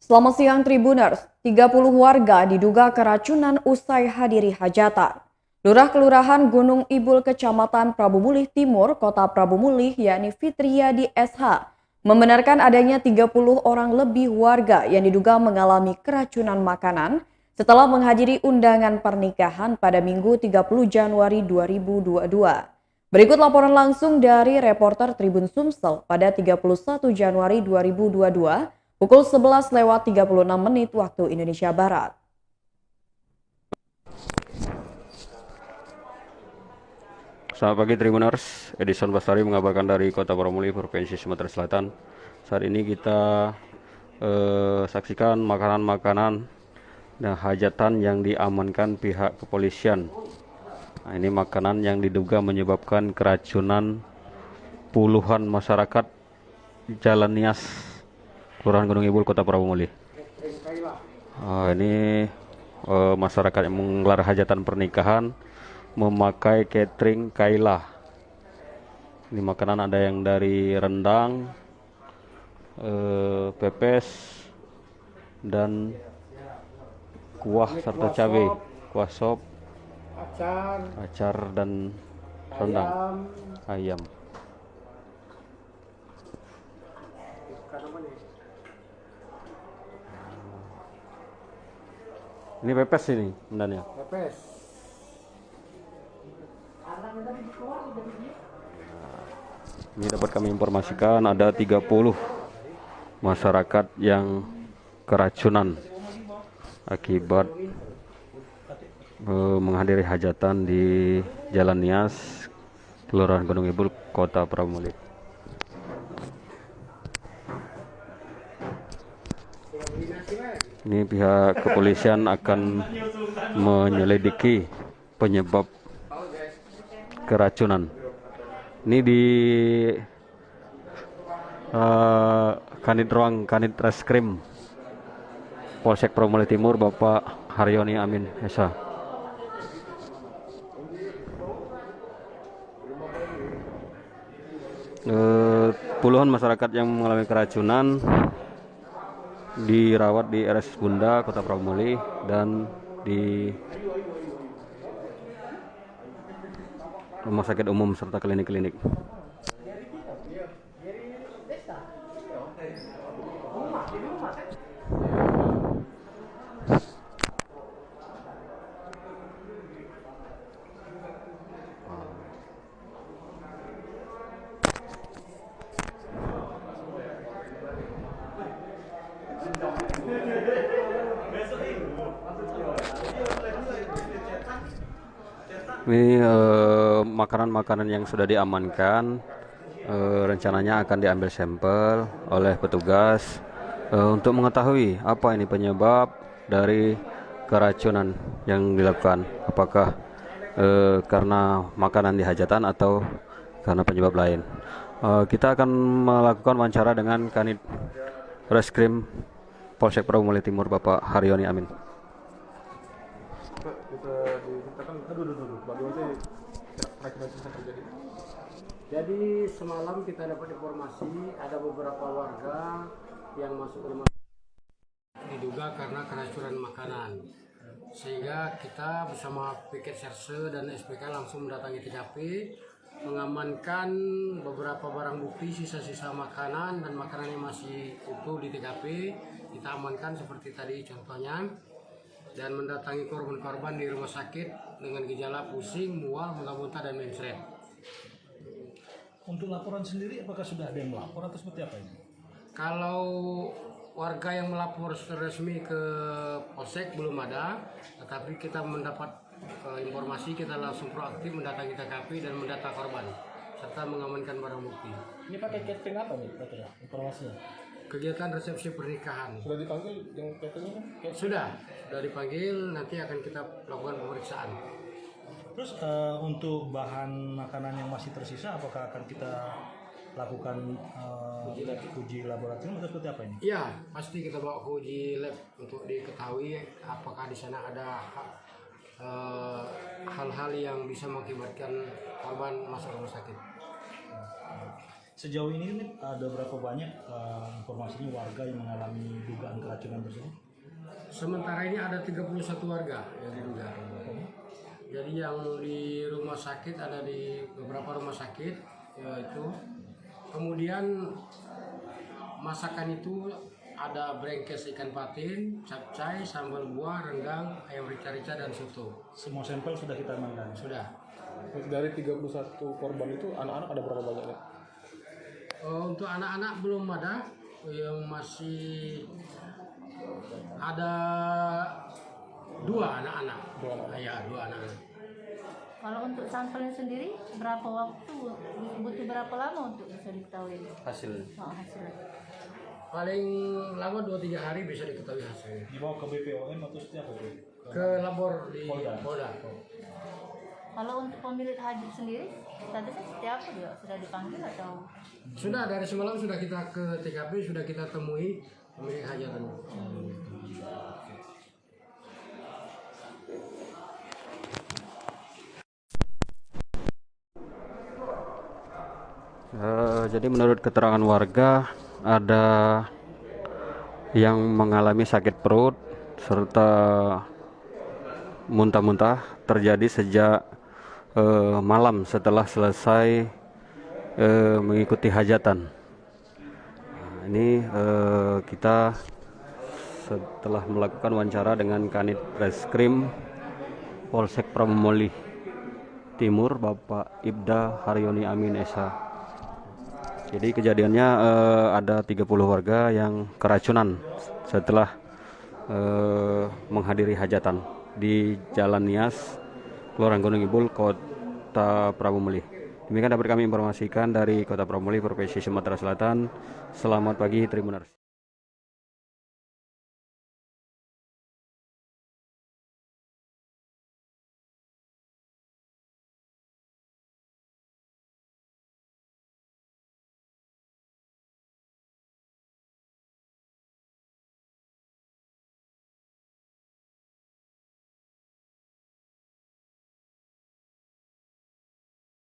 Selamat siang Tribuners, 30 warga diduga keracunan usai hadiri hajatan. Lurah Kelurahan Gunung Ibul Kecamatan Prabu Mulih Timur, Kota Prabu Mulih, yakni Fitriadi SH, membenarkan adanya 30 orang lebih warga yang diduga mengalami keracunan makanan setelah menghadiri undangan pernikahan pada Minggu 30 Januari 2022. Berikut laporan langsung dari reporter Tribun Sumsel pada 31 Januari 2022 pukul 11:36 waktu Indonesia Barat. Selamat pagi Tribuners, Edison Bastari mengabarkan dari Kota Prabu Provinsi Sumatera Selatan. Saat ini kita saksikan makanan-makanan dan hajatan yang diamankan pihak kepolisian. Nah, ini makanan yang diduga menyebabkan keracunan puluhan masyarakat Jalan Nias, Kelurahan Gunung Ibul, Kota Prabu Mulih. Ini masyarakat yang menggelar hajatan pernikahan memakai catering Kaila. Ini makanan ada yang dari rendang, pepes, dan kuah serta cabai, kuah sop, acar dan rendang, ayam. Ini pepes ini, rendannya. Pepes. Ini dapat kami informasikan ada 30 masyarakat yang keracunan akibat menghadiri hajatan di Jalan Nias, Kelurahan Gunung Ibul, Kota Prabu Mulih. Ini pihak kepolisian akan menyelidiki penyebab keracunan. Ini di Kanit Reskrim Polsek Prabu Mulih Timur, Bapak Haryoni Amin Esa. Puluhan masyarakat yang mengalami keracunan dirawat di RS Bunda, Kota Prabu Mulih, dan di rumah sakit umum serta klinik-klinik. Ini makanan-makanan yang sudah diamankan, rencananya akan diambil sampel oleh petugas untuk mengetahui apa ini penyebab dari keracunan yang dilakukan. Apakah karena makanan di hajatan atau karena penyebab lain. Kita akan melakukan wawancara dengan Kanit Reskrim Polsek Prabu Mulih Timur, Bapak Haryoni Amin. Jadi semalam kita dapat informasi ada beberapa warga yang masuk ke rumah diduga karena keracunan makanan, sehingga kita bersama piket serse dan SPK langsung mendatangi TKP, mengamankan beberapa barang bukti, sisa-sisa makanan dan makanan yang masih utuh di TKP kita amankan seperti tadi contohnya, dan mendatangi korban-korban di rumah sakit dengan gejala pusing, mual, muntah-muntah dan mensret. Untuk laporan sendiri apakah sudah ada yang melapor atau seperti apa ini? Kalau warga yang melapor secara resmi ke Polsek belum ada, tetapi kita mendapat informasi, kita langsung proaktif mendatangi TKP dan mendata korban serta mengamankan barang bukti. Ini pakai catering apa nih katanya informasinya? Kegiatan resepsi pernikahan. Sudah dipanggil yang cateringnya? Sudah dipanggil, nanti akan kita lakukan pemeriksaan. Terus untuk bahan makanan yang masih tersisa apakah akan kita lakukan uji laboratorium atau seperti apa ini? Iya, pasti kita bawa ke uji lab untuk diketahui apakah di sana ada hal-hal yang bisa mengakibatkan korban masuk rumah sakit. Sejauh ini nih, ada berapa banyak informasinya warga yang mengalami dugaan keracunan tersebut? Sementara ini ada 31 warga yang diduga. Jadi yang di rumah sakit ada di beberapa rumah sakit yaitu. Kemudian masakan itu ada brengkes ikan patin, capcay, sambal buah, rendang, ayam rica-rica dan soto. Semua sampel sudah kita amankan. Sudah. Dari 31 korban itu anak-anak ada berapa banyak ya? Untuk anak-anak belum ada, yang masih ada 2 anak-anak. Ya, 2 anak-anak. Kalau untuk sampelnya sendiri berapa waktu, butuh berapa lama untuk bisa diketahui Hasil hasilnya? Paling lama 2-3 hari bisa diketahui hasilnya. Dibawa ke BPOM atau setiap apa? Ke labor di Polda. Kalau untuk pemilik hajat sendiri, tadi setiap dia sudah dipanggil atau? Sudah, dari semalam sudah kita ke TKP, sudah kita temui pemilik hajatan. Jadi menurut keterangan warga ada yang mengalami sakit perut serta muntah-muntah terjadi sejak malam setelah selesai mengikuti hajatan. Nah, ini kita setelah melakukan wawancara dengan Kanit Reskrim Polsek Pramumuli Timur, Bapak Ibda Haryoni Amin Esa. Jadi kejadiannya ada 30 warga yang keracunan setelah menghadiri hajatan di Jalan Nias, Kelurahan Gunung Ibul, Kota Pramumuli. Demikian dapat kami informasikan dari Kota Pramumuli, Provinsi Sumatera Selatan. Selamat pagi Tribuners.